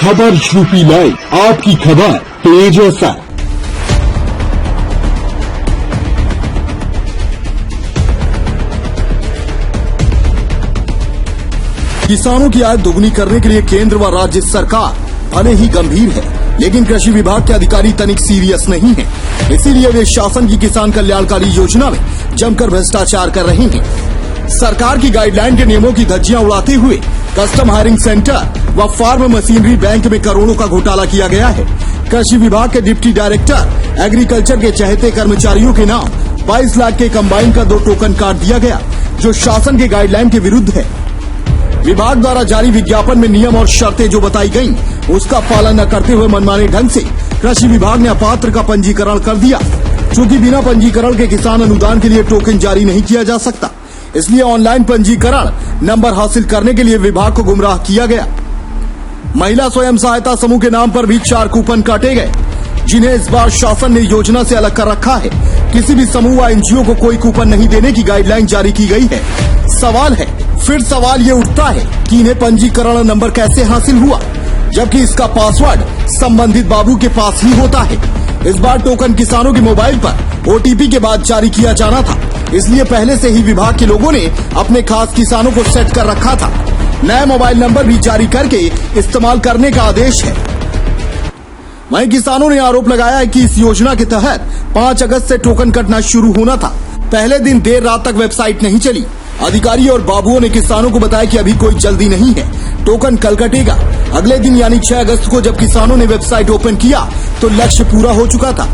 खबर UP live, आपकी खबर तेज असर। किसानों की आय दोगुनी करने के लिए केंद्र व राज्य सरकार भले ही गंभीर है, लेकिन कृषि विभाग के अधिकारी तनिक सीरियस नहीं है। इसीलिए वे शासन की किसान कल्याणकारी योजना में जमकर भ्रष्टाचार कर रहे हैं। सरकार की गाइडलाइन के नियमों की धज्जियां उड़ाते हुए कस्टम हायरिंग सेंटर व फार्म मशीनरी बैंक में करोड़ों का घोटाला किया गया है। कृषि विभाग के डिप्टी डायरेक्टर एग्रीकल्चर के चहेते कर्मचारियों के नाम 22 लाख के कंबाइन का 2 टोकन काट दिया गया, जो शासन के गाइडलाइन के विरुद्ध है। विभाग द्वारा जारी विज्ञापन में नियम और शर्तें जो बताई गयी, उसका पालन न करते हुए मनमाने ढंग से कृषि विभाग ने अपात्र का पंजीकरण कर दिया। चूँकि बिना पंजीकरण के किसान अनुदान के लिए टोकन जारी नहीं किया जा सकता, इसलिए ऑनलाइन पंजीकरण नंबर हासिल करने के लिए विभाग को गुमराह किया गया। महिला स्वयं सहायता समूह के नाम पर भी 4 कूपन काटे गए, जिन्हें इस बार शासन ने योजना से अलग कर रखा है। किसी भी समूह व एनजीओ को कोई कूपन नहीं देने की गाइडलाइन जारी की गई है। फिर सवाल ये उठता है कि इन्हें पंजीकरण नंबर कैसे हासिल हुआ, जबकि इसका पासवर्ड संबंधित बाबू के पास ही होता है। इस बार टोकन किसानों के मोबाइल पर ओटीपी के बाद जारी किया जाना था, इसलिए पहले से ही विभाग के लोगों ने अपने खास किसानों को सेट कर रखा था। नया मोबाइल नंबर भी जारी करके इस्तेमाल करने का आदेश है। वहीं किसानों ने आरोप लगाया है कि इस योजना के तहत 5 अगस्त से टोकन कटना शुरू होना था। पहले दिन देर रात तक वेबसाइट नहीं चली। अधिकारी और बाबुओं ने किसानों को बताया कि अभी कोई जल्दी नहीं है, टोकन कल कटेगा। अगले दिन यानी 6 अगस्त को जब किसानों ने वेबसाइट ओपन किया तो लक्ष्य पूरा हो चुका था।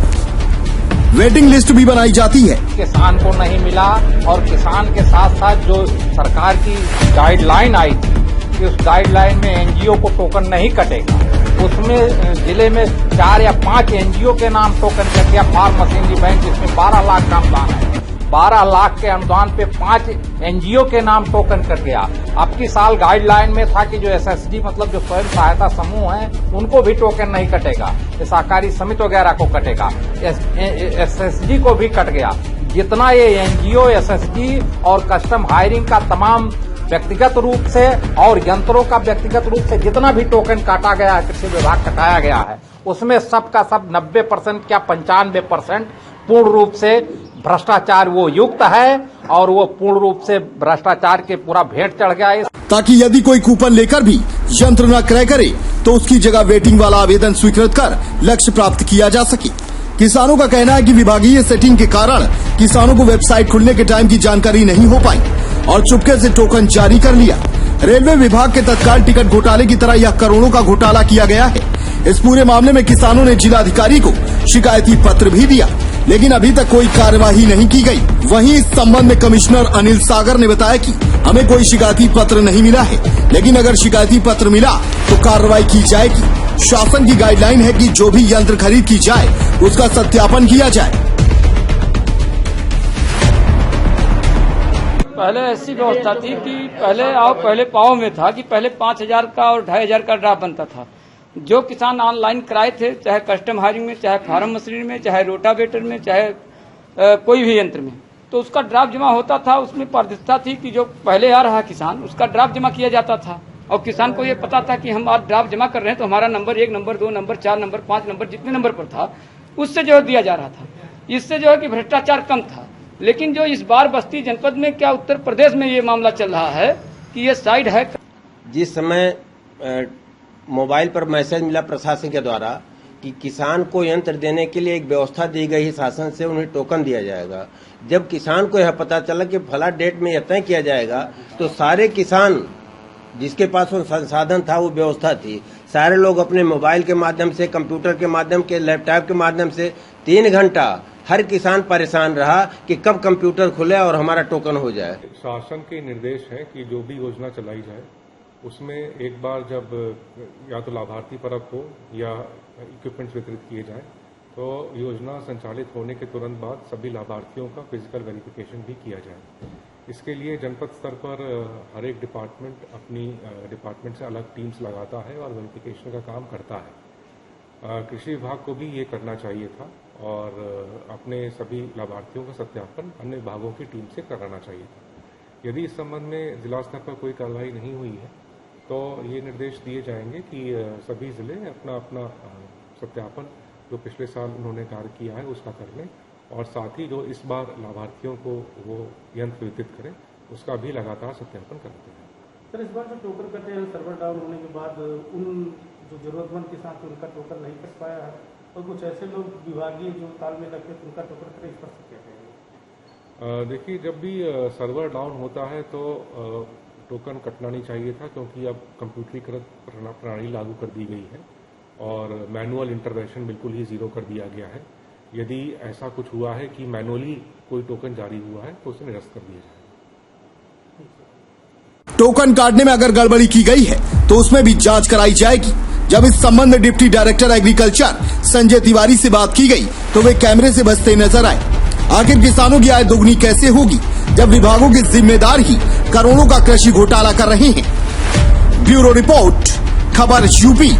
वेटिंग लिस्ट भी बनाई जाती है। किसान को नहीं मिला और किसान के साथ साथ जो सरकार की गाइडलाइन आई थी कि उस गाइडलाइन में एनजीओ को टोकन नहीं कटेगा, उसमें जिले में 4 या 5 एनजीओ के नाम टोकन कट गया। फार्म मशीनरी बैंक जिसमें 12 लाख का अनुदान है, 12 लाख के अनुदान पे 5 एनजीओ के नाम टोकन कट गया। अब की साल गाइडलाइन में था कि जो एसएसजी मतलब जो स्वयं सहायता समूह है उनको भी टोकन नहीं कटेगा, सहकारी समिति वगैरह को कटेगा, एसएसजी को भी कट गया। जितना ये एनजीओ, एसएसजी और कस्टम हायरिंग का तमाम व्यक्तिगत रूप से और यंत्रों का व्यक्तिगत रूप से जितना भी टोकन काटा गया है, कृषि विभाग कटाया गया है, उसमें सबका सब 90% क्या 95% पूर्ण रूप से भ्रष्टाचार वो युक्त है और वो पूर्ण रूप से भ्रष्टाचार के पूरा भेंट चढ़ गया है। ताकि यदि कोई कूपन लेकर भी यंत्र न क्रय करे तो उसकी जगह वेटिंग वाला आवेदन स्वीकृत कर लक्ष्य प्राप्त किया जा सके। किसानों का कहना है कि विभागीय सेटिंग के कारण किसानों को वेबसाइट खुलने के टाइम की जानकारी नहीं हो पाई और चुपके से टोकन जारी कर लिया। रेलवे विभाग के तत्काल टिकट घोटाले की तरह यह करोड़ों का घोटाला किया गया है। इस पूरे मामले में किसानों ने जिलाधिकारी को शिकायती पत्र भी दिया, लेकिन अभी तक कोई कार्यवाही नहीं की गई। वहीं इस संबंध में कमिश्नर अनिल सागर ने बताया कि हमें कोई शिकायती पत्र नहीं मिला है, लेकिन अगर शिकायती पत्र मिला तो कार्रवाई की जाएगी। शासन की गाइडलाइन है कि जो भी यंत्र खरीद की जाए उसका सत्यापन किया जाए। पहले ऐसी व्यवस्था थी कि पहले पाव में था कि पहले 5,000 का और 2,500 का ड्राफ्ट बनता था। जो किसान ऑनलाइन कराए थे, चाहे कस्टम हायरिंग में, चाहे फार्म मशीनरी में, चाहे रोटावेटर में, चाहे कोई भी यंत्र में, तो उसका ड्राफ्ट जमा होता था। उसमें पारदर्शिता थी कि जो पहले आ रहा किसान उसका ड्राफ्ट जमा किया जाता था और किसान को ये पता था कि हम आज ड्राफ्ट जमा कर रहे हैं तो हमारा number 1 number 2 number 4 number 5 number जितने नंबर पर था उससे जो है दिया जा रहा था। इससे जो है कि भ्रष्टाचार कम था। लेकिन जो इस बार बस्ती जनपद में, क्या उत्तर प्रदेश में ये मामला चल रहा है कि ये साइड है। जिस समय मोबाइल पर मैसेज मिला प्रशासन के द्वारा कि किसान को यंत्र देने के लिए एक व्यवस्था दी गई है शासन से, उन्हें टोकन दिया जाएगा। जब किसान को यह पता चला कि फला डेट में यह तय किया जाएगा, तो सारे किसान जिसके पास वो संसाधन था, वो व्यवस्था थी, सारे लोग अपने मोबाइल के माध्यम से, कंप्यूटर के माध्यम के, लैपटॉप के माध्यम से 3 घंटा हर किसान परेशान रहा कि कब कंप्यूटर खुले और हमारा टोकन हो जाए। शासन के निर्देश है कि जो भी योजना चलाई जाए उसमें एक बार जब या तो लाभार्थी परख हो या इक्विपमेंट्स वितरित किए जाएं, तो योजना संचालित होने के तुरंत बाद सभी लाभार्थियों का फिजिकल वेरिफिकेशन भी किया जाए। इसके लिए जनपद स्तर पर हर एक डिपार्टमेंट अपनी डिपार्टमेंट से अलग टीम्स लगाता है और वेरिफिकेशन का काम करता है। कृषि विभाग को भी ये करना चाहिए था और अपने सभी लाभार्थियों का सत्यापन अन्य विभागों की टीम से कराना चाहिए था। यदि इस संबंध में जिला स्तर पर कोई कार्रवाई नहीं हुई है तो ये निर्देश दिए जाएंगे कि सभी जिले अपना अपना सत्यापन जो पिछले साल उन्होंने कार्य किया है उसका कर लें और साथ ही जो इस बार लाभार्थियों को वो यंत्र वितरित करें उसका भी लगातार सत्यापन करते हैं। सर, इस बार जो टोकन कटे हैं सर्वर डाउन होने के बाद उन जो जरूरतमंद किसान थे उनका टोकन नहीं कट पाया है और कुछ ऐसे लोग विभागीय जो तालमेल रखे तो उनका टोकन कटे, इस पर क्या कहेंगे? देखिए, जब भी सर्वर डाउन होता है तो टोकन कटना नहीं चाहिए था, क्योंकि अब कंप्यूटरीकृत प्रणाली लागू कर दी गई है और मैनुअल इंटरवेंशन बिल्कुल ही जीरो कर दिया गया है। यदि ऐसा कुछ हुआ है कि मैनुअली कोई टोकन जारी हुआ है तो उसे निरस्त कर दिया जाए। टोकन काटने में अगर गड़बड़ी की गई है तो उसमें भी जांच कराई जाएगी। जब इस संबंध में deputy director agriculture Sanjay Tiwari से बात की गई तो वे कैमरे से बचते नजर आए। आखिर किसानों की आय दोगुनी कैसे होगी जब विभागों के जिम्मेदार ही करोड़ों का कृषि घोटाला कर रहे हैं। ब्यूरो रिपोर्ट, खबर यूपी।